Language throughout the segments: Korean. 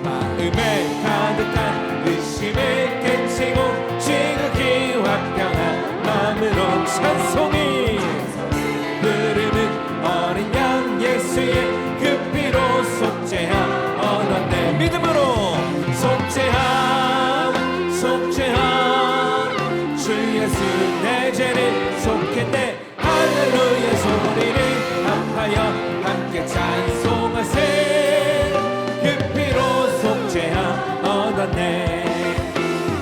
마음에 가득한 의심을 깨치고 지극히 화평한 마음으로 찬송이 부르는 어린 양 예수의 그 피로 속죄함 얻었네. 믿음으로 속죄함 속죄함 주 예수 내 죄를 속했네. 할렐루야 소리를 합하여 함께 찬송하세. 그 피로 속죄함 얻었네.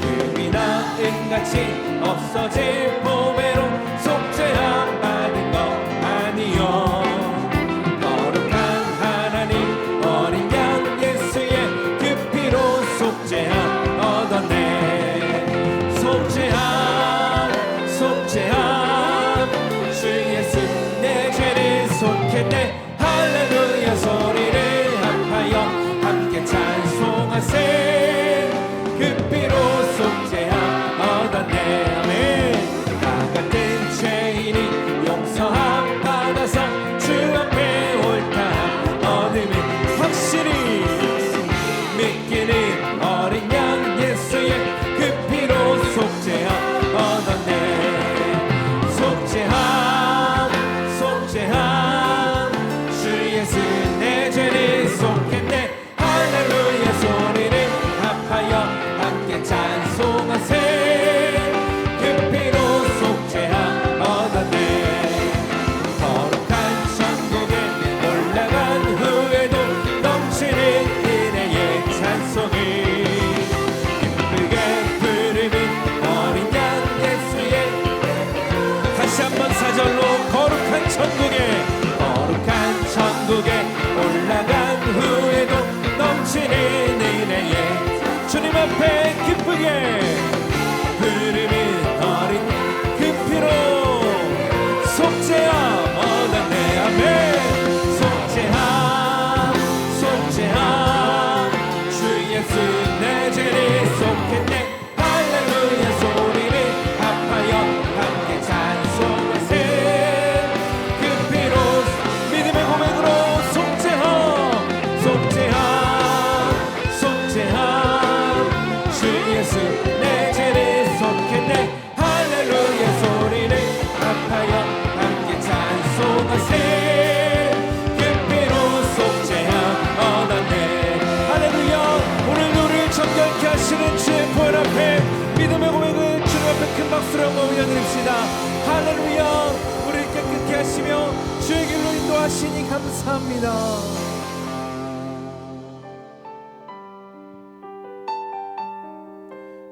금이나 은같이 없어질 보배로 속죄함 받은 것 아니요. 거룩한 하나님 어린 양 예수의 그 피로 속죄함 얻었네. 속죄함 속죄함 주 예수 내 죄를 속했네. 할렐루야 소리를 합하여 함께 찬송하세. 그 피로 속죄함 얻었네. 아멘. 나 같은 죄인이 용서함 받아서 주 앞에 옳다함 얻음을 확실히 믿기는 어린 양 예수의 그 피로 속죄함 얻었네. 속죄함 속죄함 주 예수 내 죄를 속했네. 할렐루야 소리를 합하여 함께 찬송하세. 그 피로 속죄함 얻었네. 거룩한 천국에 올라간 후에도 넘치는 은혜의 찬송이 기쁘게 부르는 어린 양 예수의 다시 한번 사절로 거룩한 천국에 올라간 후에도 넘치는 은혜에 주님 앞에 기쁘게 부르는 어린 그 피로 속죄함 얻었네. 아멘. 속죄함 속죄함 주 예수 내 죄를 속했네. 할렐루야 소리를 합하여 함께 찬송하세. 그 피로 믿음의 고백으로 속죄함 속죄함 속죄함 주 예수 내 죄를 속했네. 할렐루야 소리를 합하여 함께 찬송하세. 그 피로 속죄함 얻었네. 할렐루야. 오늘 우리를 정결케 하시는 주의 보혈 앞에 믿음의 고백을 주님 앞에 큰 박수로 한번 올려드립시다. 할렐루야. 우리를 깨끗게 하시며 주의 길로 인도하시니 감사합니다.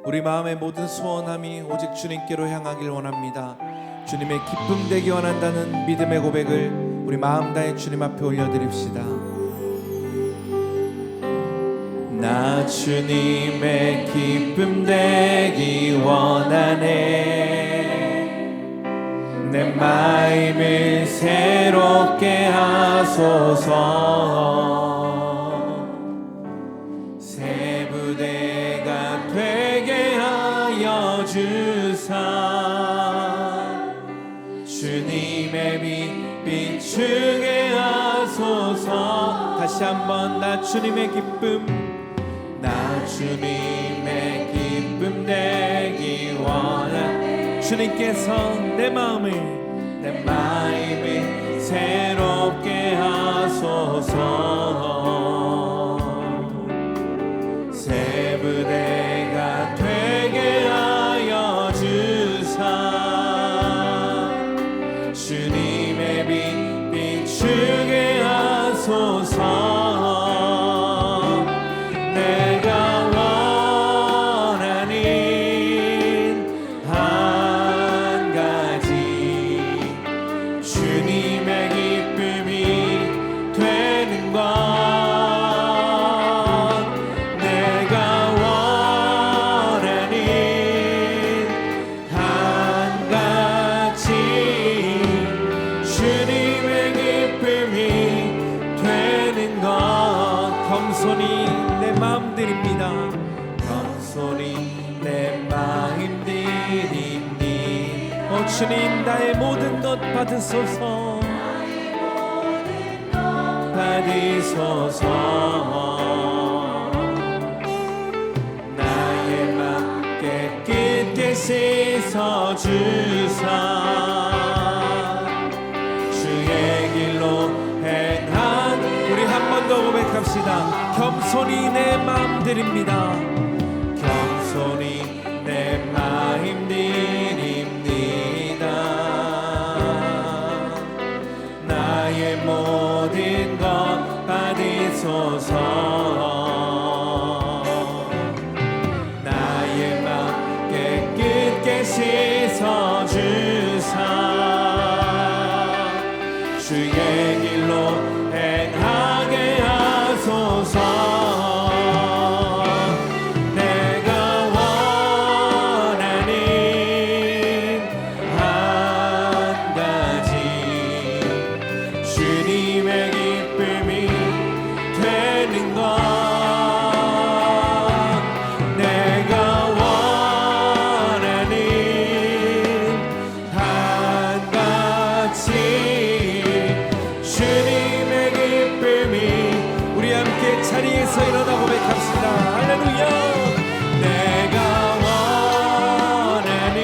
우리 마음의 모든 소원함이 오직 주님께로 향하길 원합니다. 주님의 기쁨 되기 원한다는 믿음의 고백을 우리 마음 다해 주님 앞에 올려드립시다. 나 주님의 기쁨 되기 원하네. 내 마음을 새롭게 하소서. 새 부대가 되게 하여 주사. 주님의 빛 비추게 하소서. 다시 한번 나 주님의 기쁨 나 주님의 기쁨 되기 원하네. 주님께서 내 마음을 새롭게 하소서. 새 부대가 되게 하여 주사. 주님의 빛 비추게 하소서. 겸손히 내 마음 드립니다. 겸손히 내 마음 드립니. 오 주님 나의 모든 것 받으소서. 받으소서. 주의 길로 행한 우리 한 번 더 고백합시다. 겸손히 내 마음 드립니다. 겸손히 내 마음 드립니다. 나의 모든 것 받으소서. 나의 맘 깨끗게 씻어주사 주의 길로 행하게 하소서. 자리에서 일어나 고백합시다. 할렐루야. 내가 원하는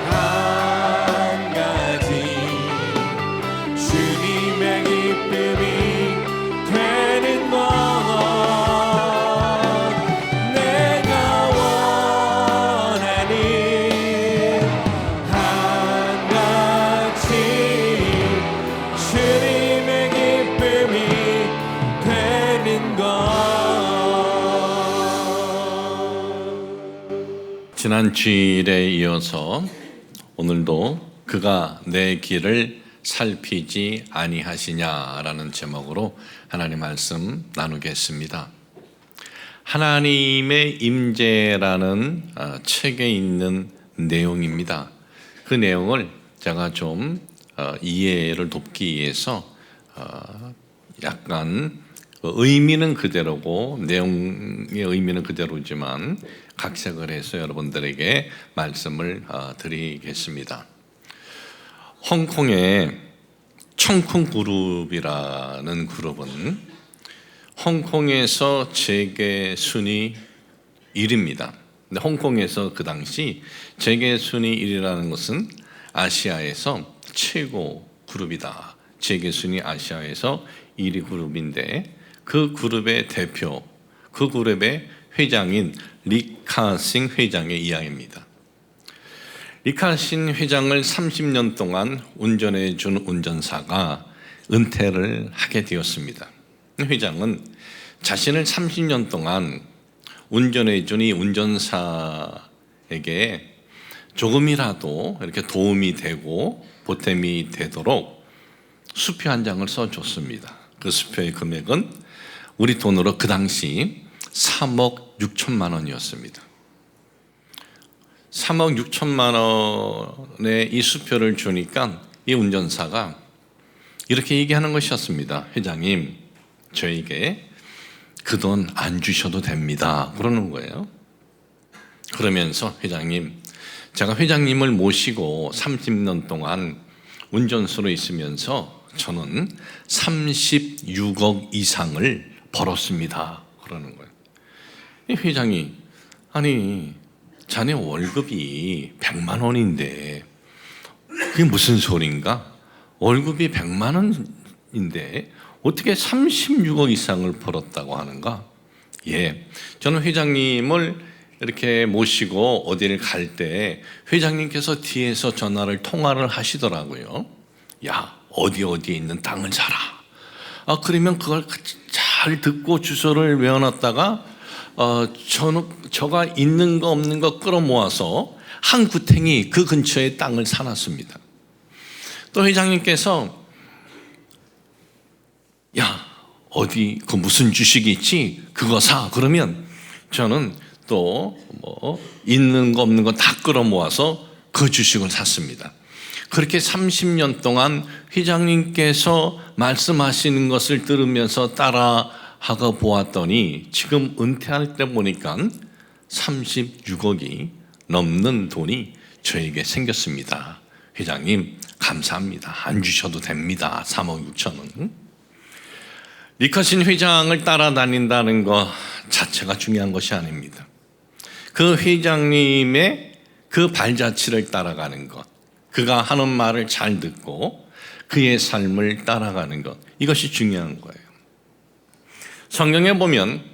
한 가지 주님의 기쁨이 되는 것. 내가 원하는 한 가지 주님의 기쁨이 지난 주일에 이어서 오늘도 그가 내 길을 살피지 아니하시냐라는 제목으로 하나님 말씀 나누겠습니다. 하나님의 임재라는 책에 있는 내용입니다. 그 내용을 제가 좀 이해를 돕기 위해서 약간 의미는 그대로고 내용의 의미는 그대로지만 각색을 해서 여러분들에게 말씀을 드리겠습니다. 홍콩의 청콩 그룹이라는 그룹은 홍콩에서 재계 순위 1위입니다. 근데 홍콩에서 그 당시 재계 순위 1위라는 것은 아시아에서 최고 그룹이다. 재계 순위 아시아에서 1위 그룹인데 그 그룹의 대표, 그 그룹의 회장인 리카싱 회장의 이야기입니다. 리카싱 회장을 30년 동안 운전해 준 운전사가 은퇴를 하게 되었습니다. 회장은 자신을 30년 동안 운전해 준 이 운전사에게 조금이라도 이렇게 도움이 되고 보탬이 되도록 수표 한 장을 써줬습니다. 그 수표의 금액은 우리 돈으로 그 당시 3억 6천만 원이었습니다. 3억 6천만 원의 이 수표를 주니까 이 운전사가 이렇게 얘기하는 것이었습니다. 회장님, 저에게 그 돈 안 주셔도 됩니다. 그러는 거예요. 그러면서 회장님, 제가 회장님을 모시고 30년 동안 운전수로 있으면서 저는 36억 이상을 벌었습니다. 그러는 거예요. 이 회장이 아니 자네 월급이 100만 원인데 그게 무슨 소린가? 월급이 100만 원인데 어떻게 36억 이상을 벌었다고 하는가? 예, 저는 회장님을 이렇게 모시고 어디를 갈 때 회장님께서 뒤에서 통화를 하시더라고요. 야, 어디에 있는 땅을 사라. 그러면 그걸 잘 듣고 주소를 외워놨다가 저가 있는 거 없는 거 끌어모아서 한 구탱이 그 근처에 땅을 사놨습니다. 또 회장님께서 야, 어디 그 무슨 주식이 있지? 그거 사. 그러면 저는 또 있는 거 없는 거 다 끌어모아서 그 주식을 샀습니다. 그렇게 30년 동안 회장님께서 말씀하시는 것을 들으면서 따라하고 보았더니 지금 은퇴할 때 보니까 36억이 넘는 돈이 저에게 생겼습니다. 회장님 감사합니다. 안 주셔도 됩니다. 3억 6천 원. 리카신 회장을 따라다닌다는 것 자체가 중요한 것이 아닙니다. 그 회장님의 그 발자취를 따라가는 것, 그가 하는 말을 잘 듣고 그의 삶을 따라가는 것, 이것이 중요한 거예요. 성경에 보면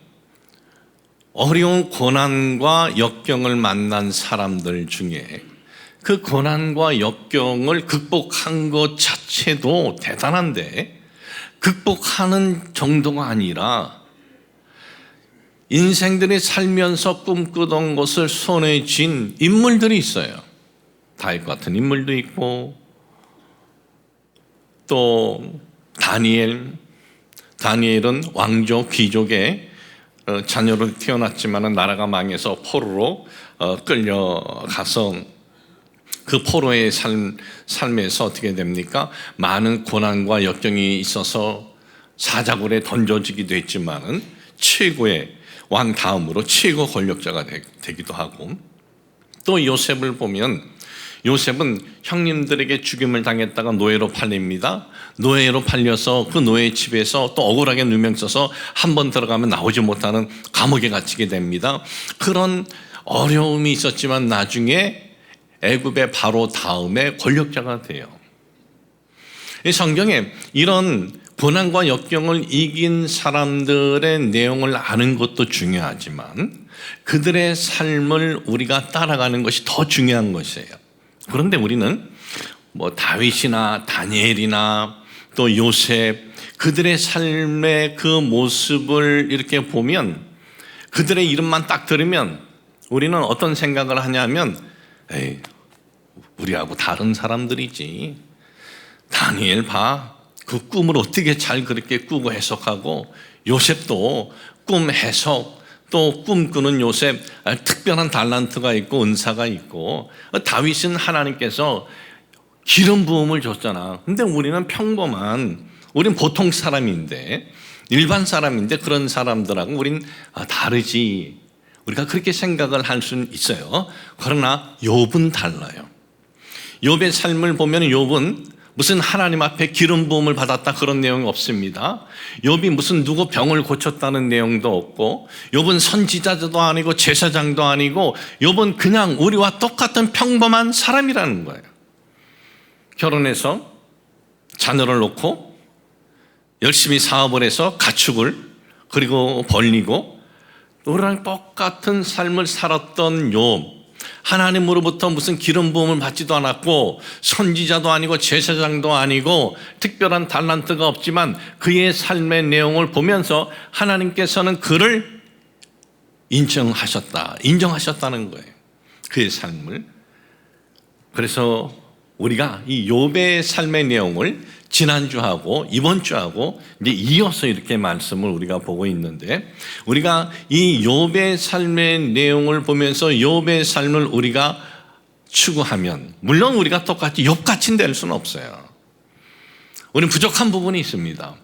어려운 고난과 역경을 만난 사람들 중에 그 고난과 역경을 극복한 것 자체도 대단한데, 극복하는 정도가 아니라 인생들이 살면서 꿈꾸던 것을 손에 쥔 인물들이 있어요. 다윗 같은 인물도 있고, 또 다니엘은 왕족 귀족의 자녀로 태어났지만 나라가 망해서 포로로 끌려가서 그 포로의 삶에서 어떻게 됩니까? 많은 고난과 역경이 있어서 사자굴에 던져지기도 했지만은 최고의 왕 다음으로 최고 권력자가 되기도 하고, 또 요셉을 보면 요셉은 형님들에게 죽임을 당했다가 노예로 팔립니다. 노예로 팔려서 그 노예 집에서 또 억울하게 누명 써서 한 번 들어가면 나오지 못하는 감옥에 갇히게 됩니다. 그런 어려움이 있었지만 나중에 애굽의 바로 다음에 권력자가 돼요. 이 성경에 이런 고난과 역경을 이긴 사람들의 내용을 아는 것도 중요하지만 그들의 삶을 우리가 따라가는 것이 더 중요한 것이에요. 그런데 우리는 다윗이나 다니엘이나 또 요셉, 그들의 삶의 그 모습을 이렇게 보면, 그들의 이름만 딱 들으면 우리는 어떤 생각을 하냐면, 에이, 우리하고 다른 사람들이지. 다니엘 봐, 그 꿈을 어떻게 잘 그렇게 꾸고 해석하고, 요셉도 꿈 해석, 또 꿈꾸는 요셉, 특별한 달란트가 있고 은사가 있고, 다윗은 하나님께서 기름 부음을 줬잖아. 근데 우리는 우린 보통 사람인데, 일반 사람인데 그런 사람들하고 우린 다르지. 우리가 그렇게 생각을 할 수는 있어요. 그러나 욥은 달라요. 욥의 삶을 보면 욥은 무슨 하나님 앞에 기름 부음을 받았다 그런 내용이 없습니다. 욥이 무슨 누구 병을 고쳤다는 내용도 없고, 욥은 선지자도 아니고 제사장도 아니고, 욥은 그냥 우리와 똑같은 평범한 사람이라는 거예요. 결혼해서 자녀를 놓고 열심히 사업을 해서 가축을 그리고 벌리고 우리랑 똑같은 삶을 살았던 욥, 하나님으로부터 무슨 기름 부음을 받지도 않았고 선지자도 아니고 제사장도 아니고 특별한 달란트가 없지만 그의 삶의 내용을 보면서 하나님께서는 그를 인정하셨다는 거예요. 그의 삶을. 그래서 우리가 이 욥의 삶의 내용을 지난주하고 이번주하고 이제 이어서 이렇게 말씀을 우리가 보고 있는데, 우리가 이 욥의 삶의 내용을 보면서 욥의 삶을 우리가 추구하면, 물론 우리가 똑같이 욥같이 될 수는 없어요. 우리는 부족한 부분이 있습니다.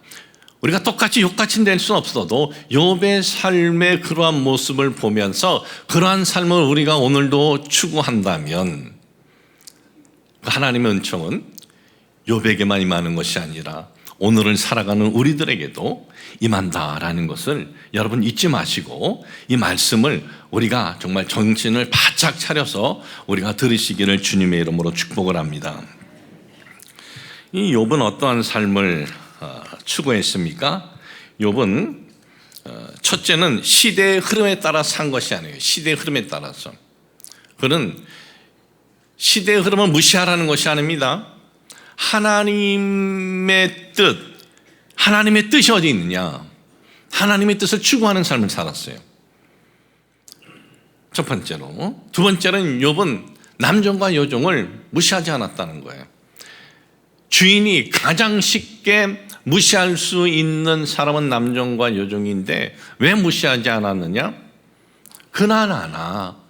우리가 똑같이 욥같이 될 수는 없어도 욥의 삶의 그러한 모습을 보면서 그러한 삶을 우리가 오늘도 추구한다면 하나님의 은총은 욥에게만 임하는 것이 아니라 오늘을 살아가는 우리들에게도 임한다라는 것을 여러분 잊지 마시고, 이 말씀을 우리가 정말 정신을 바짝 차려서 우리가 들으시기를 주님의 이름으로 축복을 합니다. 이 욥은 어떠한 삶을 추구했습니까? 욥은 첫째는 시대의 흐름에 따라 산 것이 아니에요. 시대의 흐름에 따라서. 그는 시대의 흐름을 무시하라는 것이 아닙니다. 하나님의 뜻이 어디 있느냐? 하나님의 뜻을 추구하는 삶을 살았어요. 첫 번째로. 두 번째는 욥은 남종과 여종을 무시하지 않았다는 거예요. 주인이 가장 쉽게 무시할 수 있는 사람은 남종과 여종인데 왜 무시하지 않았느냐? 그나저나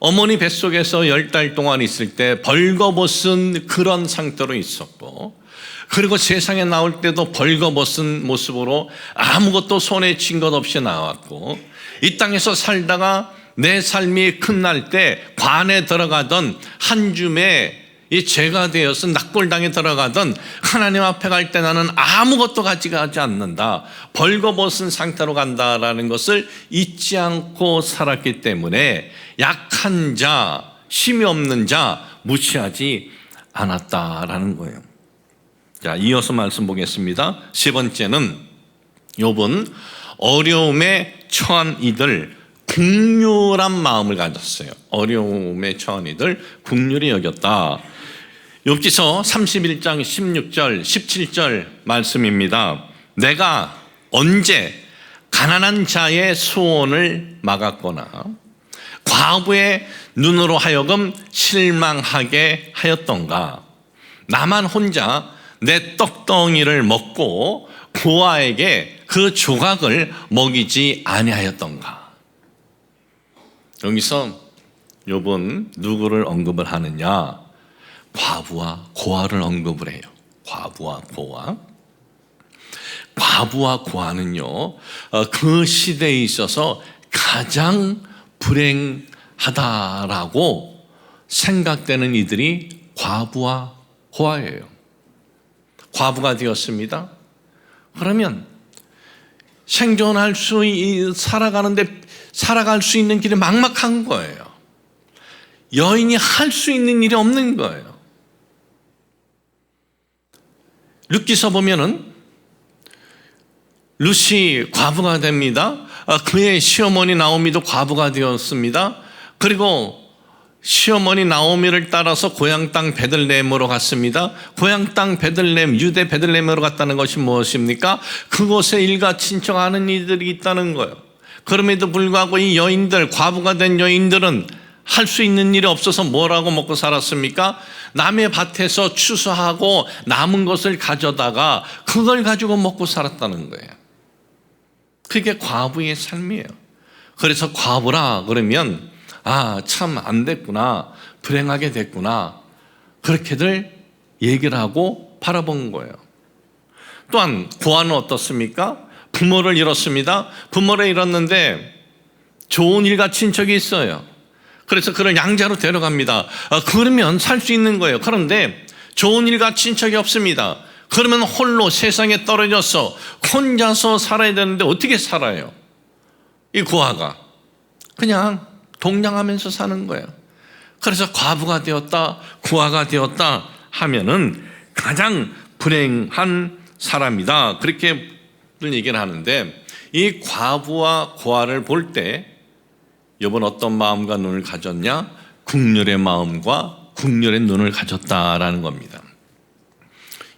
어머니 뱃속에서 10달 동안 있을 때 벌거벗은 그런 상태로 있었고, 그리고 세상에 나올 때도 벌거벗은 모습으로 아무것도 손에 쥔 것 없이 나왔고, 이 땅에서 살다가 내 삶이 끝날 때 관에 들어가던 한 줌에 이 죄가 되어서 낙골당에 들어가던 하나님 앞에 갈 때 나는 아무것도 가져가지 않는다, 벌거벗은 상태로 간다라는 것을 잊지 않고 살았기 때문에 약한 자, 힘이 없는 자 무시하지 않았다라는 거예요. 자, 이어서 말씀 보겠습니다. 세 번째는 욥은 어려움에 처한 이들 긍휼한 마음을 가졌어요. 어려움에 처한 이들 긍휼히 여겼다. 욥기서 31장 16절 17절 말씀입니다. 내가 언제 가난한 자의 소원을 막았거나 과부의 눈으로 하여금 실망하게 하였던가. 나만 혼자 내 떡덩이를 먹고 고아에게 그 조각을 먹이지 아니하였던가. 여기서 욥은 누구를 언급을 하느냐? 과부와 고아를 언급을 해요. 과부와 고아. 과부와 고아는요, 그 시대에 있어서 가장 불행하다라고 생각되는 이들이 과부와 고아예요. 과부가 되었습니다. 그러면 생존할 살아갈 수 있는 길이 막막한 거예요. 여인이 할 수 있는 일이 없는 거예요. 룻기서 보면은 룻이 과부가 됩니다. 그의 시어머니 나오미도 과부가 되었습니다. 그리고 시어머니 나오미를 따라서 고향 땅 베들레헴으로 갔습니다. 고향 땅 베들레헴, 유대 베들레헴으로 갔다는 것이 무엇입니까? 그곳에 일가 친척 아는 이들이 있다는 거예요. 그럼에도 불구하고 이 여인들, 과부가 된 여인들은 할 수 있는 일이 없어서 뭐라고 먹고 살았습니까? 남의 밭에서 추수하고 남은 것을 가져다가 그걸 가지고 먹고 살았다는 거예요. 그게 과부의 삶이에요. 그래서 과부라 그러면 참 안 됐구나, 불행하게 됐구나, 그렇게들 얘기를 하고 바라본 거예요. 또한 고아는 어떻습니까? 부모를 잃었습니다. 부모를 잃었는데 좋은 일가 친척이 있어요. 그래서 그를 양자로 데려갑니다. 그러면 살 수 있는 거예요. 그런데 좋은 일가 친척이 없습니다. 그러면 홀로 세상에 떨어져서 혼자서 살아야 되는데 어떻게 살아요? 이 고아가 그냥 동냥하면서 사는 거예요. 그래서 과부가 되었다, 고아가 되었다 하면은 가장 불행한 사람이다, 그렇게 얘기를 하는데, 이 과부와 고아를 볼 때 욥은 어떤 마음과 눈을 가졌냐? 긍휼의 마음과 긍휼의 눈을 가졌다라는 겁니다.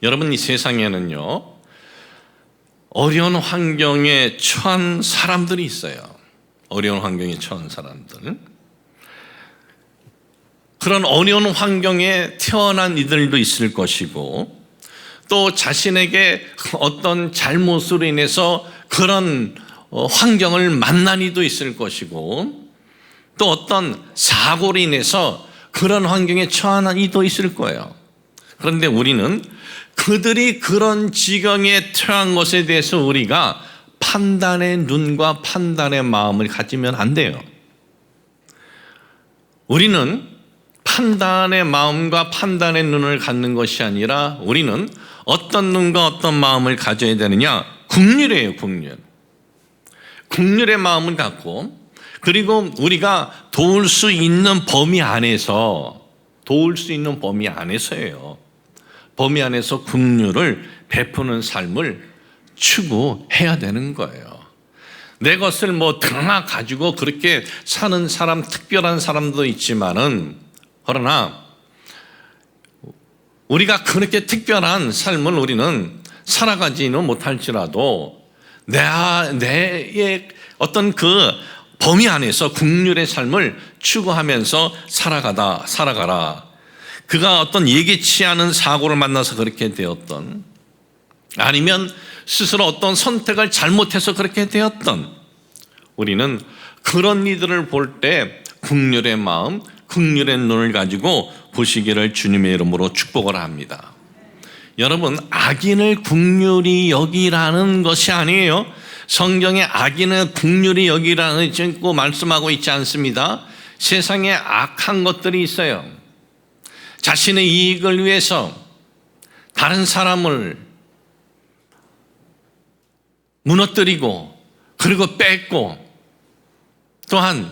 여러분, 이 세상에는요, 어려운 환경에 처한 사람들이 있어요. 어려운 환경에 처한 사람들. 그런 어려운 환경에 태어난 이들도 있을 것이고, 또 자신에게 어떤 잘못으로 인해서 그런 환경을 만난 이도 있을 것이고, 또 어떤 사고로 인해서 그런 환경에 처한 이도 있을 거예요. 그런데 우리는 그들이 그런 지경에 처한 것에 대해서 우리가 판단의 눈과 판단의 마음을 가지면 안 돼요. 우리는 판단의 마음과 판단의 눈을 갖는 것이 아니라 우리는 어떤 눈과 어떤 마음을 가져야 되느냐? 긍휼이에요, 긍휼. 긍휼의 마음을 갖고, 그리고 우리가 도울 수 있는 범위 안에서예요. 범위 안에서 긍휼을 베푸는 삶을 추구해야 되는 거예요. 내 것을 다 가지고 그렇게 사는 사람, 특별한 사람도 있지만은, 그러나 우리가 그렇게 특별한 삶을 우리는 살아가지는 못할지라도 내의 어떤 그 범위 안에서 긍휼의 삶을 추구하면서 살아가라. 그가 어떤 예기치 않은 사고를 만나서 그렇게 되었던, 아니면 스스로 어떤 선택을 잘못해서 그렇게 되었던, 우리는 그런 이들을 볼 때 긍휼의 마음, 긍휼의 눈을 가지고 보시기를 주님의 이름으로 축복을 합니다. 여러분, 악인을 긍휼히 여기라는 것이 아니에요. 성경에 악인을 긍휼히 여기라는 거 말씀하고 있지 않습니다. 세상에 악한 것들이 있어요. 자신의 이익을 위해서 다른 사람을 무너뜨리고, 그리고 뺏고, 또한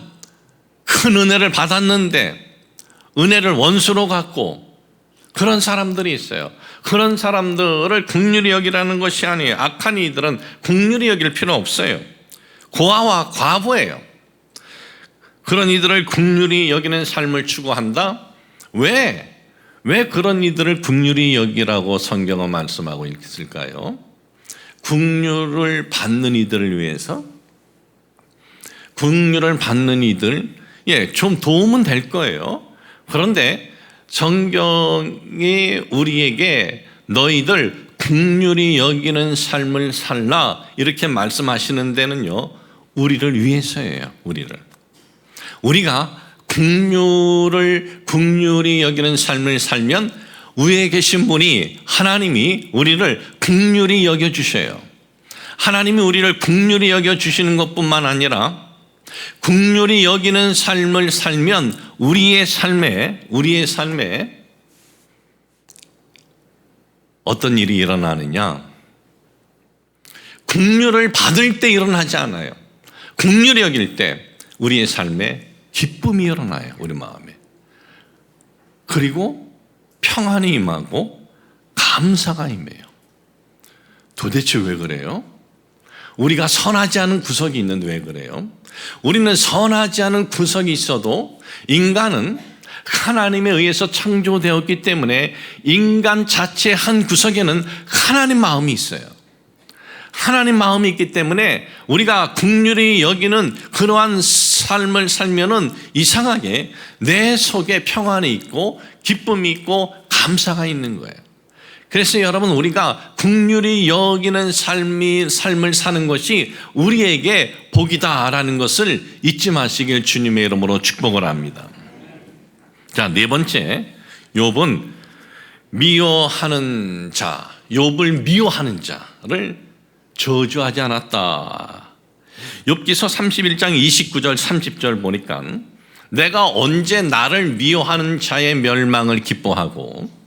큰 은혜를 받았는데 은혜를 원수로 갖고 그런 사람들이 있어요. 그런 사람들을 긍휼히 여기라는 것이 아니에요. 악한 이들은 긍휼히 여길 필요 없어요. 고아와 과부예요. 그런 이들을 긍휼히 여기는 삶을 추구한다? 왜 그런 이들을 긍휼히 여기라고 성경은 말씀하고 있을까요? 긍휼을 받는 이들을 위해서, 긍휼을 받는 이들, 좀 도움은 될 거예요. 그런데 성경이 우리에게 너희들 긍휼히 여기는 삶을 살라 이렇게 말씀하시는 데는요, 우리를 위해서예요. 우리가 긍휼히 여기는 삶을 살면 위에 계신 분이, 하나님이 우리를 긍휼히 여겨주셔요. 하나님이 우리를 긍휼히 여겨주시는 것뿐만 아니라 긍휼히 여기는 삶을 살면 우리의 삶에 어떤 일이 일어나느냐? 긍휼을 받을 때 일어나지 않아요. 긍휼히 여길 때 우리의 삶에 기쁨이 일어나요. 우리 마음에. 그리고 평안이 임하고 감사가 임해요. 도대체 왜 그래요? 우리가 선하지 않은 구석이 있는데 왜 그래요? 우리는 선하지 않은 구석이 있어도 인간은 하나님에 의해서 창조되었기 때문에 인간 자체의 한 구석에는 하나님 마음이 있어요. 하나님 마음이 있기 때문에 우리가 긍휼히 여기는 그러한 삶을 살면은 이상하게 내 속에 평안이 있고 기쁨이 있고 감사가 있는 거예요. 그래서 여러분, 우리가 긍휼히 여기는 삶을 사는 것이 우리에게 복이다라는 것을 잊지 마시길 주님의 이름으로 축복을 합니다. 자, 네 번째, 욥은 미워하는 자, 욥을 미워하는 자를 저주하지 않았다. 욥기서 31장 29절 30절 보니까 내가 언제 나를 미워하는 자의 멸망을 기뻐하고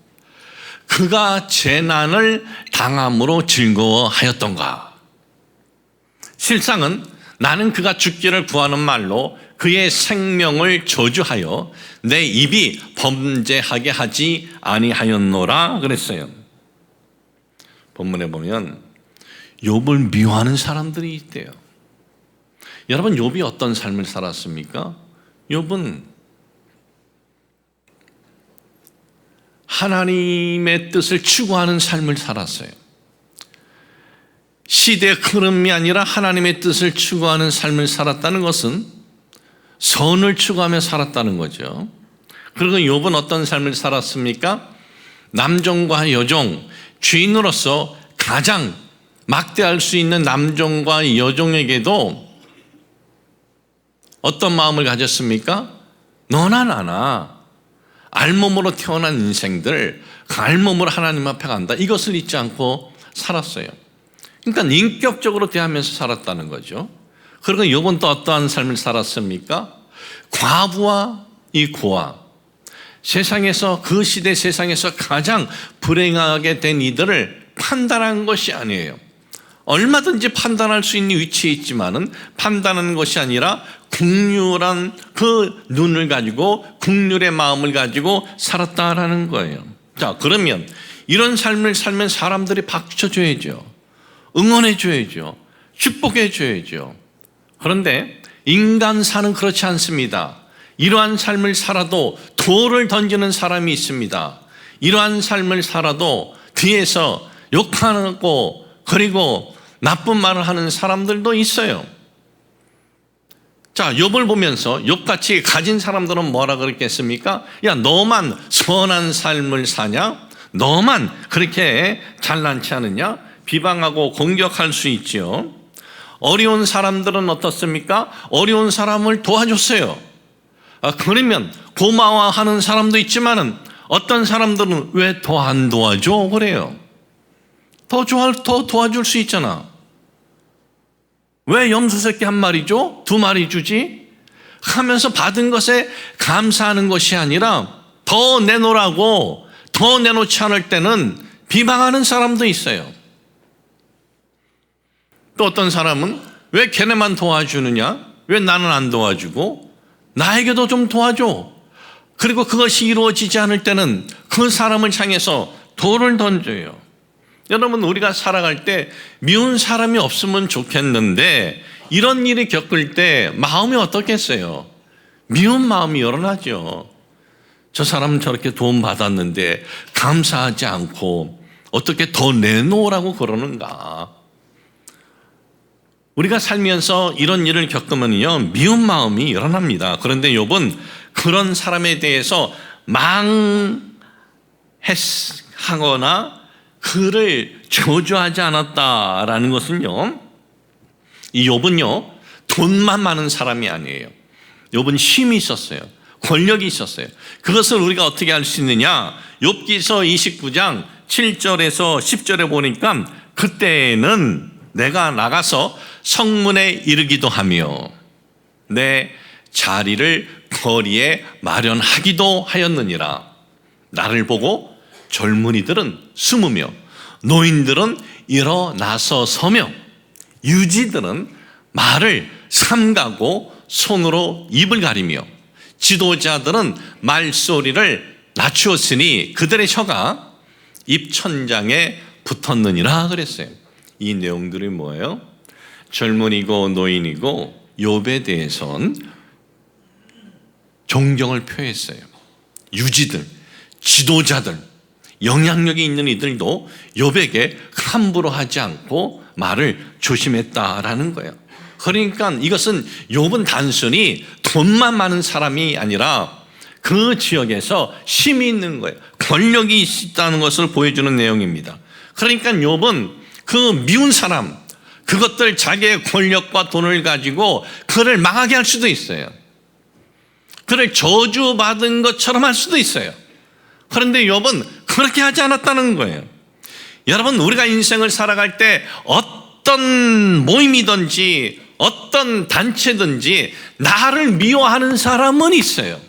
그가 재난을 당함으로 즐거워하였던가. 실상은 나는 그가 죽기를 구하는 말로 그의 생명을 저주하여 내 입이 범죄하게 하지 아니하였노라 그랬어요. 본문에 보면 욥을 미워하는 사람들이 있대요. 여러분, 욥이 어떤 삶을 살았습니까? 욥은 하나님의 뜻을 추구하는 삶을 살았어요. 시대의 흐름이 아니라 하나님의 뜻을 추구하는 삶을 살았다는 것은 선을 추구하며 살았다는 거죠. 그리고 욥은 어떤 삶을 살았습니까? 남종과 여종, 죄인으로서 가장 막대할 수 있는 남종과 여종에게도 어떤 마음을 가졌습니까? 너나 나나 알몸으로 태어난 인생들, 그 알몸으로 하나님 앞에 간다, 이것을 잊지 않고 살았어요. 그러니까 인격적으로 대하면서 살았다는 거죠. 그리고 욥은 또 어떠한 삶을 살았습니까? 과부와 이 고아, 세상에서, 그 시대 세상에서 가장 불행하게 된 이들을 판단한 것이 아니에요. 얼마든지 판단할 수 있는 위치에 있지만은 판단하는 것이 아니라 긍휼한 그 눈을 가지고, 긍휼의 마음을 가지고 살았다라는 거예요. 자, 그러면 이런 삶을 살면 사람들이 박수쳐줘야죠. 응원해줘야죠. 축복해줘야죠. 그런데 인간사는 그렇지 않습니다. 이러한 삶을 살아도 돌을 던지는 사람이 있습니다. 이러한 삶을 살아도 뒤에서 욕하고 그리고 나쁜 말을 하는 사람들도 있어요. 자, 욥을 보면서 욥같이 가진 사람들은 뭐라 그랬겠습니까? 야, 너만 선한 삶을 사냐? 너만 그렇게 잘난치 않느냐? 비방하고 공격할 수 있죠. 어려운 사람들은 어떻습니까? 어려운 사람을 도와줬어요. 그러면 고마워하는 사람도 있지만은 어떤 사람들은 왜 더 안 도와줘? 그래요. 더 도와줄 수 있잖아. 왜 염소 새끼 한 마리 줘? 2마리 주지? 하면서 받은 것에 감사하는 것이 아니라 더 내놓으라고, 더 내놓지 않을 때는 비방하는 사람도 있어요. 또 어떤 사람은 왜 걔네만 도와주느냐? 왜 나는 안 도와주고? 나에게도 좀 도와줘. 그리고 그것이 이루어지지 않을 때는 그 사람을 향해서 돌을 던져요. 여러분, 우리가 살아갈 때 미운 사람이 없으면 좋겠는데 이런 일이 겪을 때 마음이 어떻겠어요? 미운 마음이 일어나죠. 저 사람은 저렇게 도움 받았는데 감사하지 않고 어떻게 더 내놓으라고 그러는가? 우리가 살면서 이런 일을 겪으면요, 미운 마음이 일어납니다. 그런데 욥은 그런 사람에 대해서 망하거나 그를 저주하지 않았다라는 것은요, 이 욥은요, 돈만 많은 사람이 아니에요. 욥은 힘이 있었어요. 권력이 있었어요. 그것을 우리가 어떻게 알 수 있느냐? 욥기서 29장 7절에서 10절에 보니까 그때는 내가 나가서 성문에 이르기도 하며 내 자리를 거리에 마련하기도 하였느니라. 나를 보고 젊은이들은 숨으며 노인들은 일어나서 서며 유지들은 말을 삼가고 손으로 입을 가리며 지도자들은 말소리를 낮추었으니 그들의 혀가 입천장에 붙었느니라 그랬어요. 이 내용들이 뭐예요? 젊은이고 노인이고 욥에 대해서는 존경을 표했어요. 유지들, 지도자들, 영향력이 있는 이들도 욥에게 함부로 하지 않고 말을 조심했다라는 거예요. 그러니까 이것은 욥은 단순히 돈만 많은 사람이 아니라 그 지역에서 힘이 있는 거예요. 권력이 있다는 것을 보여주는 내용입니다. 그러니까 욥은 그 미운 사람, 그것들 자기의 권력과 돈을 가지고 그를 망하게 할 수도 있어요. 그를 저주받은 것처럼 할 수도 있어요. 그런데 욥은 그렇게 하지 않았다는 거예요. 여러분, 우리가 인생을 살아갈 때 어떤 모임이든지 어떤 단체든지 나를 미워하는 사람은 있어요.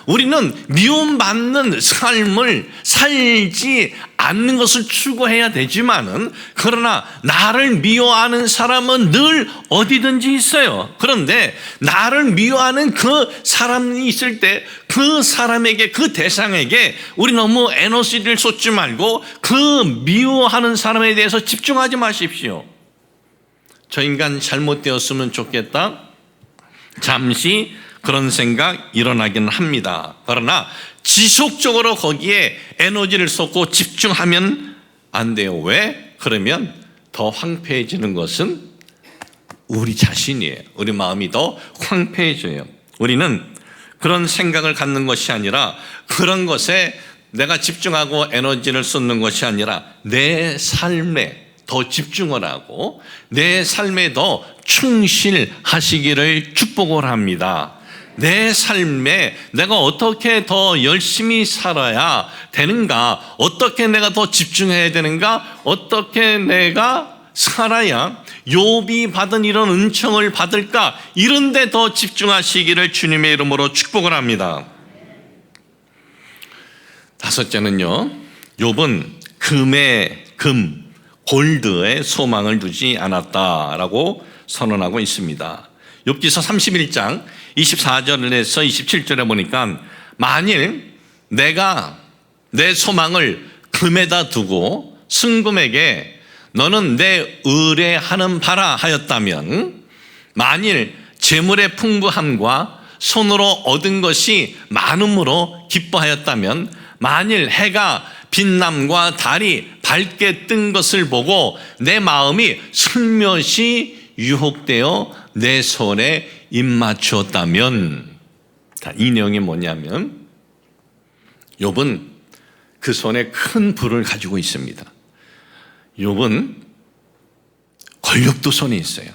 우리는 미움받는 삶을 살지 않는 것을 추구해야 되지만은, 그러나 나를 미워하는 사람은 늘 어디든지 있어요. 그런데 나를 미워하는 그 사람이 있을 때 그 사람에게, 그 대상에게 우리 너무 에너지를 쏟지 말고 그 미워하는 사람에 대해서 집중하지 마십시오. 저 인간 잘못되었으면 좋겠다, 잠시 그런 생각 일어나기는 합니다. 그러나 지속적으로 거기에 에너지를 쏟고 집중하면 안 돼요. 왜? 그러면 더 황폐해지는 것은 우리 자신이에요. 우리 마음이 더 황폐해져요. 우리는 그런 생각을 갖는 것이 아니라, 그런 것에 내가 집중하고 에너지를 쏟는 것이 아니라 내 삶에 더 집중을 하고 내 삶에 더 충실하시기를 축복을 합니다. 내 삶에 내가 어떻게 더 열심히 살아야 되는가, 어떻게 내가 더 집중해야 되는가, 어떻게 내가 살아야 욥이 받은 이런 은총을 받을까, 이런 데 더 집중하시기를 주님의 이름으로 축복을 합니다. 다섯째는요, 욥은 금, 골드에 소망을 두지 않았다라고 선언하고 있습니다. 욥기서 31장 24절에서 27절에 보니까, 만일 내가 내 소망을 금에다 두고 승금에게 너는 내 의뢰하는 바라 하였다면, 만일 재물의 풍부함과 손으로 얻은 것이 많음으로 기뻐하였다면, 만일 해가 빛남과 달이 밝게 뜬 것을 보고 내 마음이 슬며시 유혹되어 내 손에 입맞추었다면, 이 내용이 뭐냐면, 욥은 그 손에 큰 불을 가지고 있습니다. 욥은 권력도 손에 있어요.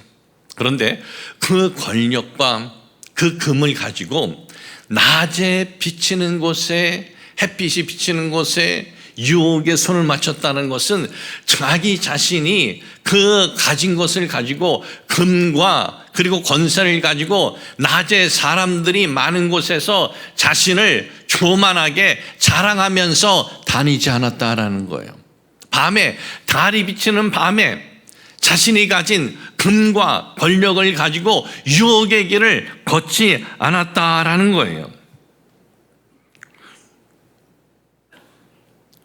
그런데 그 권력과 그 금을 가지고 낮에 비치는 곳에, 햇빛이 비치는 곳에 유혹에 손을 맞췄다는 것은 자기 자신이 그 가진 것을 가지고, 금과 그리고 권세를 가지고 낮에 사람들이 많은 곳에서 자신을 교만하게 자랑하면서 다니지 않았다라는 거예요. 밤에, 달이 비치는 밤에 자신이 가진 금과 권력을 가지고 유혹의 길을 걷지 않았다라는 거예요.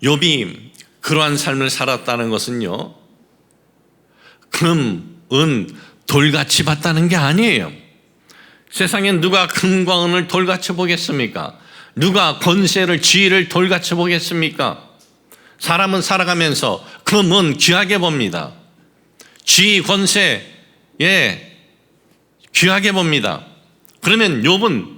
욥이 그러한 삶을 살았다는 것은요, 금, 은, 돌같이 봤다는 게 아니에요. 세상엔 누가 금과 은을 돌같이 보겠습니까? 누가 권세를, 지위를 돌같이 보겠습니까? 사람은 살아가면서 금은 귀하게 봅니다. 지위, 권세, 귀하게 봅니다. 그러면 욥은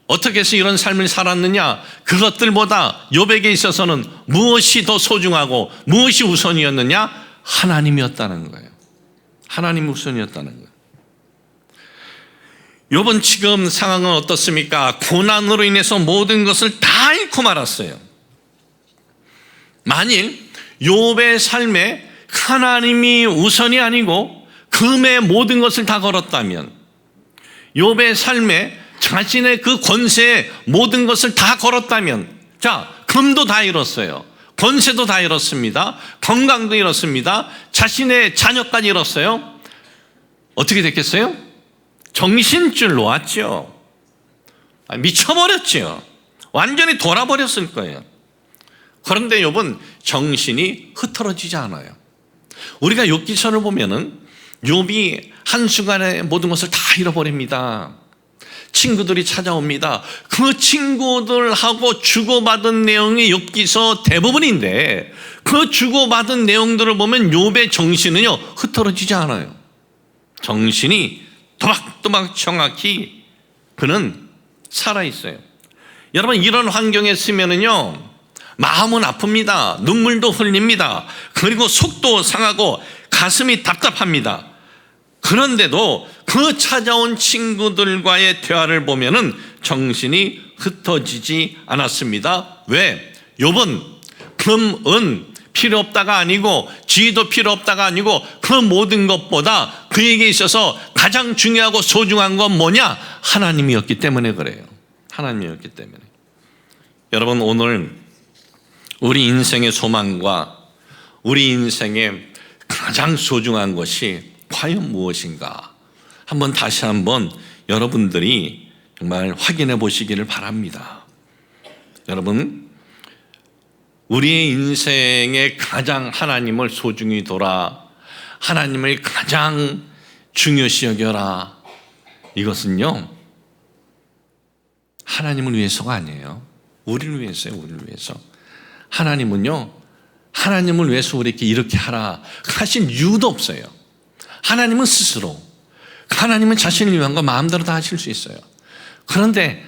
어떻게 해서 이런 삶을 살았느냐? 그것들보다 욥에게 있어서는 무엇이 더 소중하고 무엇이 우선이었느냐? 하나님이었다는 거예요. 하나님이 우선이었다는 거예요. 욥은 지금 상황은 어떻습니까? 고난으로 인해서 모든 것을 다 잃고 말았어요. 만일 욥의 삶에 하나님이 우선이 아니고 금의 모든 것을 다 걸었다면, 욥의 삶에 자신의 그 권세의 모든 것을 다 걸었다면, 자, 금도 다 잃었어요. 권세도 다 잃었습니다. 건강도 잃었습니다. 자신의 자녀까지 잃었어요. 어떻게 됐겠어요? 정신줄 놓았죠. 미쳐버렸죠. 완전히 돌아버렸을 거예요. 그런데 욥은 정신이 흐트러지지 않아요. 우리가 욥기서를 보면은 욥이 한순간에 모든 것을 다 잃어버립니다. 친구들이 찾아옵니다. 그 친구들하고 주고받은 내용이 욥기서 대부분인데, 그 주고받은 내용들을 보면 욥의 정신은요, 흐트러지지 않아요. 정신이 또박또박 정확히 그는 살아있어요. 여러분, 이런 환경에 있으면은요, 마음은 아픕니다. 눈물도 흘립니다. 그리고 속도 상하고 가슴이 답답합니다. 그런데도 그 찾아온 친구들과의 대화를 보면은 정신이 흩어지지 않았습니다. 왜? 욥은 금, 은 필요 없다가 아니고 지위도 필요 없다가 아니고 그 모든 것보다 그에게 있어서 가장 중요하고 소중한 건 뭐냐? 하나님이었기 때문에 그래요. 하나님이었기 때문에. 여러분, 오늘 우리 인생의 소망과 우리 인생의 가장 소중한 것이 과연 무엇인가? 다시 한번 여러분들이 정말 확인해 보시기를 바랍니다. 여러분, 우리의 인생에 가장 하나님을 소중히 둬라, 하나님을 가장 중요시 여겨라, 이것은요, 하나님을 위해서가 아니에요. 우리를 위해서요. 우리를 위해서. 하나님은요, 하나님을 위해서 우리에게 이렇게 하라 하신 이유도 없어요. 하나님은 스스로, 하나님은 자신을 위한 거 마음대로 다 하실 수 있어요. 그런데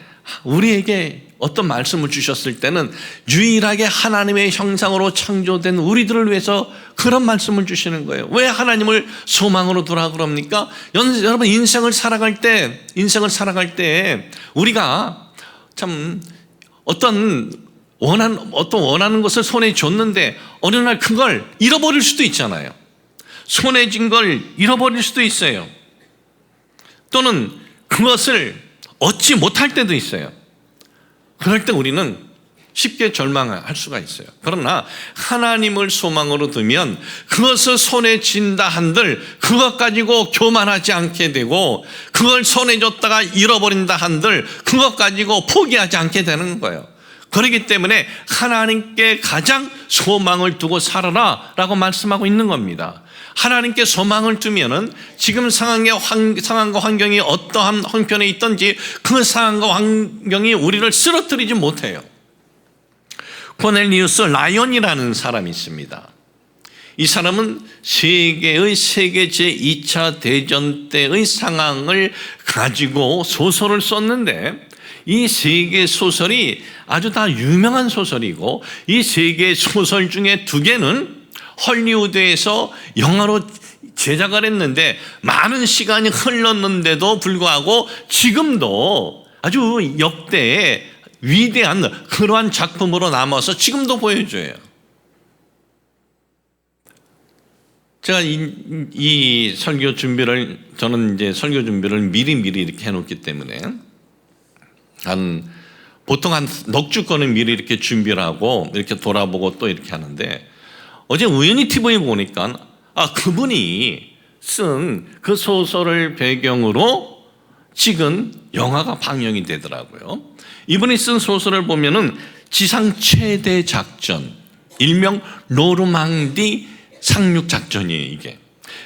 우리에게 어떤 말씀을 주셨을 때는 유일하게 하나님의 형상으로 창조된 우리들을 위해서 그런 말씀을 주시는 거예요. 왜 하나님을 소망으로 두라 그럽니까? 여러분, 인생을 살아갈 때 우리가 참 어떤 원하는 것을 손에 줬는데 어느 날 그걸 잃어버릴 수도 있잖아요. 손에 쥔 걸 잃어버릴 수도 있어요. 또는 그것을 얻지 못할 때도 있어요. 그럴 때 우리는 쉽게 절망할 수가 있어요. 그러나 하나님을 소망으로 두면 그것을 손에 쥔다 한들 그것 가지고 교만하지 않게 되고, 그걸 손에 줬다가 잃어버린다 한들 그것 가지고 포기하지 않게 되는 거예요. 그렇기 때문에 하나님께 가장 소망을 두고 살아라 라고 말씀하고 있는 겁니다. 하나님께 소망을 두면은 지금 상황과 환경이 어떠한 형편에 있든지 그 상황과 환경이 우리를 쓰러뜨리지 못해요. 코넬리우스 라이언이라는 사람이 있습니다. 이 사람은 세계 제2차 대전 때의 상황을 가지고 소설을 썼는데, 이 세 개 소설이 아주 다 유명한 소설이고, 이 세 개 소설 중에 2개는 헐리우드에서 영화로 제작을 했는데 많은 시간이 흘렀는데도 불구하고 지금도 아주 역대의 위대한 그러한 작품으로 남아서 지금도 보여줘요. 제가 이 설교 준비를, 저는 이제 설교 준비를 미리 이렇게 해놓기 때문에 보통 한 넉 주권은 미리 이렇게 준비를 하고 이렇게 돌아보고 또 이렇게 하는데, 어제 우연히 TV에 보니까 그분이 쓴 그 소설을 배경으로 찍은 영화가 방영이 되더라고요. 이분이 쓴 소설을 보면은 지상 최대 작전, 일명 노르망디 상륙작전이에요. 이게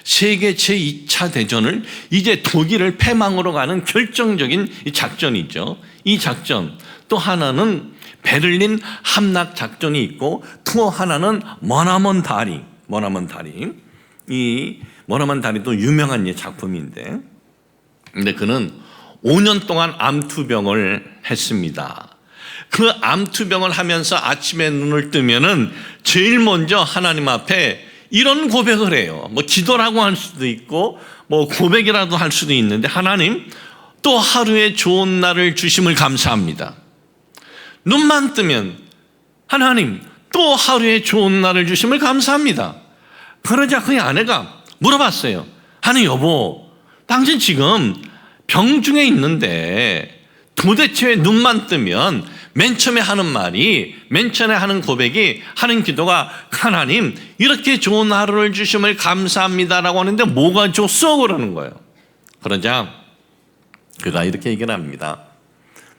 세계 제2차 대전을 이제 독일을 패망으로 가는 결정적인 이 작전이죠. 이 작전 또 하나는 베를린 함락작전이 있고 또 하나는 머나먼 다리. 이 머나먼 다리도 유명한 작품인데, 근데 그는 5년 동안 암투병을 했습니다. 그 암투병을 하면서 아침에 눈을 뜨면은 제일 먼저 하나님 앞에 이런 고백을 해요. 뭐 기도라고 할 수도 있고 뭐 고백이라도 할 수도 있는데, 하나님, 또 하루의 좋은 날을 주심을 감사합니다. 눈만 뜨면 하나님, 또 하루의 좋은 날을 주심을 감사합니다. 그러자 그의 아내가 물어봤어요. 아니 여보, 당신 지금 병중에 있는데 도대체 왜 눈만 뜨면 맨 처음에 하는 말이, 맨 처음에 하는 고백이, 하는 기도가 하나님 이렇게 좋은 하루를 주심을 감사합니다라고 하는데 뭐가 좋소? 그러는 거예요. 그러자 그가 이렇게 얘기를 합니다.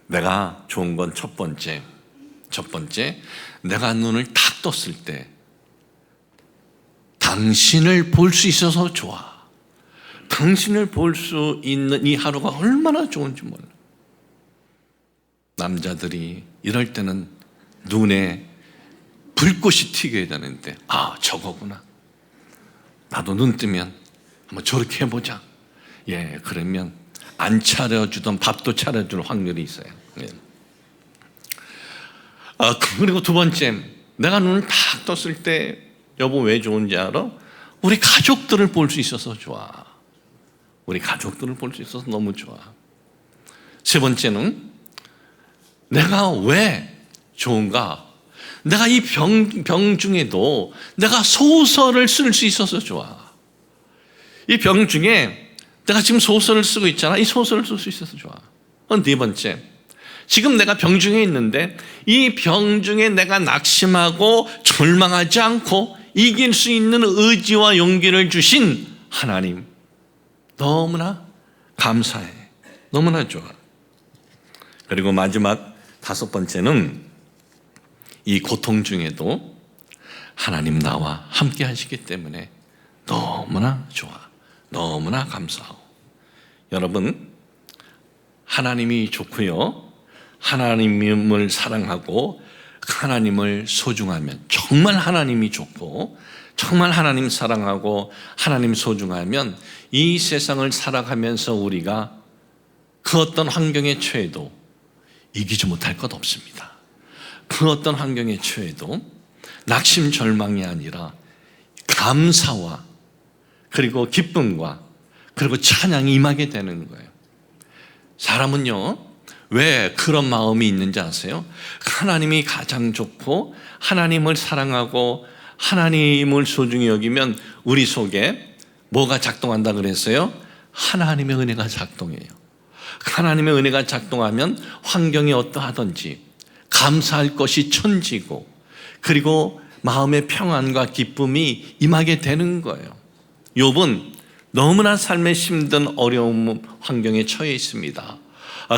내가 좋은 건 첫 번째, 내가 눈을 탁 떴을 때 당신을 볼 수 있어서 좋아. 당신을 볼 수 있는 이 하루가 얼마나 좋은지 몰라. 남자들이 이럴 때는 눈에 불꽃이 튀겨야 되는데, 아, 저거구나. 나도 눈 뜨면 한번 저렇게 해보자. 예, 그러면 안 차려주던 밥도 차려줄 확률이 있어요. 예. 그리고 두 번째, 내가 눈을 탁 떴을 때 여보 왜 좋은지 알아? 우리 가족들을 볼 수 있어서 좋아. 우리 가족들을 볼 수 있어서 너무 좋아. 세 번째는 내가 왜 좋은가? 내가 이 병 중에도 내가 소설을 쓸 수 있어서 좋아. 이 병 중에 내가 지금 소설을 쓰고 있잖아. 이 소설을 쓸 수 있어서 좋아. 네 번째, 지금 내가 병 중에 있는데 이 병 중에 내가 낙심하고 절망하지 않고 이길 수 있는 의지와 용기를 주신 하나님, 너무나 감사해. 너무나 좋아. 그리고 마지막 다섯 번째는 이 고통 중에도 하나님 나와 함께 하시기 때문에 너무나 좋아. 너무나 감사하고. 여러분, 하나님이 좋고요, 하나님을 사랑하고 하나님을 소중하면, 정말 하나님이 좋고 정말 하나님 사랑하고 하나님 소중하면 이 세상을 살아가면서 우리가 그 어떤 환경에 처해도 이기지 못할 것 없습니다. 그 어떤 환경에 처해도 낙심 절망이 아니라 감사와 그리고 기쁨과 그리고 찬양이 임하게 되는 거예요. 사람은요, 왜 그런 마음이 있는지 아세요? 하나님이 가장 좋고 하나님을 사랑하고 하나님을 소중히 여기면 우리 속에 뭐가 작동한다 그랬어요? 하나님의 은혜가 작동해요. 하나님의 은혜가 작동하면 환경이 어떠하든지 감사할 것이 천지고, 그리고 마음의 평안과 기쁨이 임하게 되는 거예요. 욥은 너무나 삶의 힘든 어려움 환경에 처해 있습니다.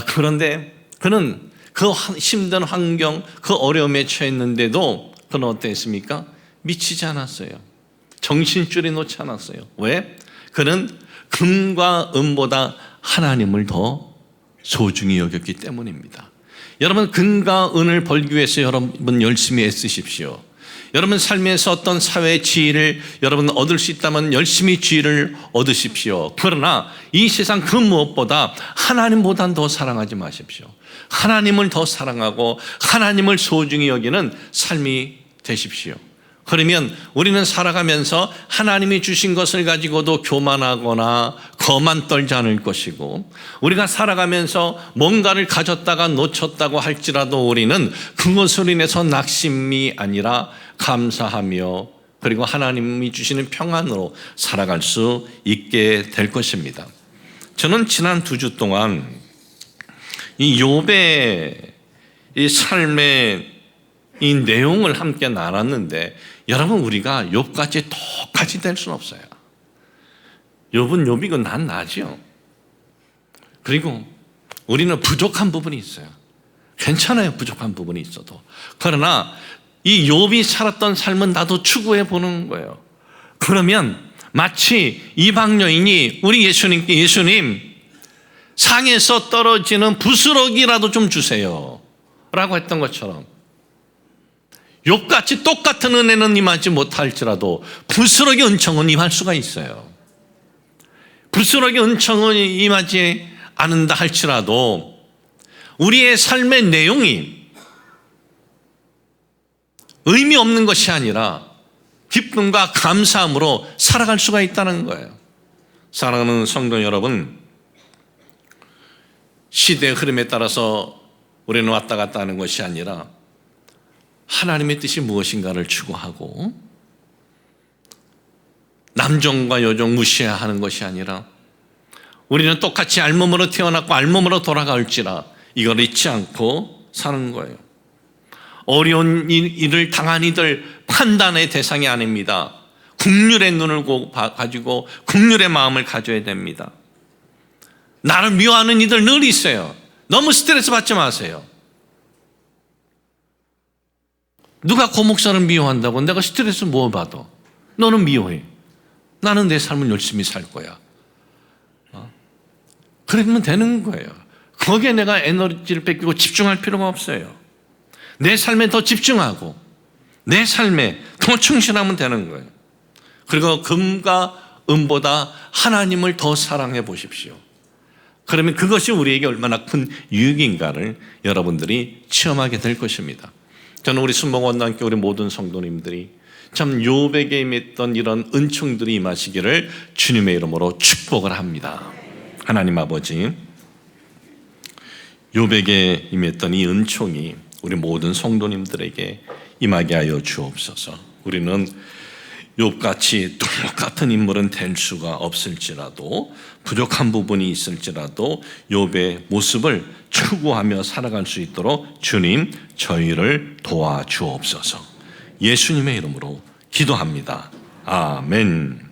그런데 그는 그 힘든 환경, 그 어려움에 처했는데도 그는 어땠습니까? 미치지 않았어요. 정신줄이 놓지 않았어요. 왜? 그는 금과 은보다 하나님을 더 소중히 여겼기 때문입니다. 여러분, 금과 은을 벌기 위해서 여러분 열심히 애쓰십시오. 여러분 삶에서 어떤 사회의 지위를 여러분 얻을 수 있다면 열심히 지위를 얻으십시오. 그러나 이 세상 그 무엇보다 하나님보다 더 사랑하지 마십시오. 하나님을 더 사랑하고 하나님을 소중히 여기는 삶이 되십시오. 그러면 우리는 살아가면서 하나님이 주신 것을 가지고도 교만하거나 거만 떨지 않을 것이고, 우리가 살아가면서 뭔가를 가졌다가 놓쳤다고 할지라도 우리는 그것으로 인해서 낙심이 아니라 감사하며 그리고 하나님이 주시는 평안으로 살아갈 수 있게 될 것입니다. 저는 지난 2주 동안 이 욥의 이 삶의 이 내용을 함께 나눴는데, 여러분, 우리가 욥같이 똑같이 될 수는 없어요. 욥은 욥이고 난 나지요. 그리고 우리는 부족한 부분이 있어요. 괜찮아요, 부족한 부분이 있어도. 그러나 이 욥이 살았던 삶은 나도 추구해 보는 거예요. 그러면 마치 이방 여인이 우리 예수님께 예수님 상에서 떨어지는 부스러기라도 좀 주세요 라고 했던 것처럼 욥같이 똑같은 은혜는 임하지 못할지라도 부스러기 은총은 임할 수가 있어요. 부스러기 은총은 임하지 않는다 할지라도 우리의 삶의 내용이 의미 없는 것이 아니라 기쁨과 감사함으로 살아갈 수가 있다는 거예요. 사랑하는 성도 여러분, 시대의 흐름에 따라서 우리는 왔다 갔다 하는 것이 아니라 하나님의 뜻이 무엇인가를 추구하고 남종과 여종 무시하는 것이 아니라 우리는 똑같이 알몸으로 태어났고 알몸으로 돌아갈지라 이걸 잊지 않고 사는 거예요. 어려운 일을 당한 이들 판단의 대상이 아닙니다. 국률의 눈을 가지고 국률의 마음을 가져야 됩니다. 나를 미워하는 이들 늘 있어요. 너무 스트레스 받지 마세요. 누가 고 목사를 미워한다고 내가 스트레스 뭐 받아? 너는 미워해. 나는 내 삶을 열심히 살 거야. 그러면 되는 거예요. 거기에 내가 에너지를 뺏기고 집중할 필요가 없어요. 내 삶에 더 집중하고 내 삶에 더 충실하면 되는 거예요. 그리고 금과 은보다 하나님을 더 사랑해 보십시오. 그러면 그것이 우리에게 얼마나 큰 유익인가를 여러분들이 체험하게 될 것입니다. 저는 우리 순복원단교 우리 모든 성도님들이 참 욥에게 임했던 이런 은총들이 임하시기를 주님의 이름으로 축복을 합니다. 하나님 아버지, 욥에게 임했던 이 은총이 우리 모든 성도님들에게 임하게 하여 주옵소서. 우리는 욥같이 똑같은 인물은 될 수가 없을지라도 부족한 부분이 있을지라도 욥의 모습을 추구하며 살아갈 수 있도록 주님 저희를 도와주옵소서. 예수님의 이름으로 기도합니다. 아멘.